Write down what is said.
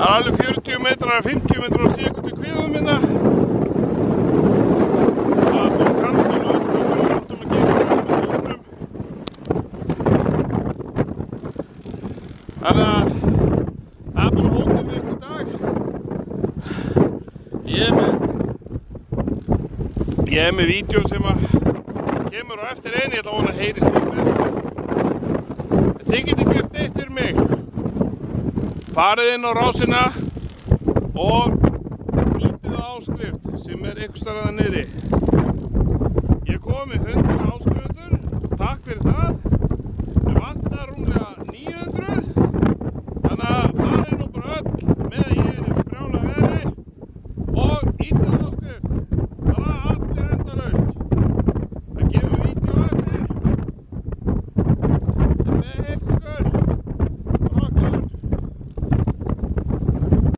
Það er alveg 40 metrar, 50 metrar á sekúndu kviðum minna. Það er búin kannsal og öllu sem við áttum að gera með búrum. Þannig að það er bara hótelvist í dag. Ég er með vídeo sem að kemur á eftir einu, ég ætla að vona að heyrist ykkur. Þið getið gert eitt fyrir mig. Farið inn á rásina og ítið á áskrift sem er einhvers staðar niðri.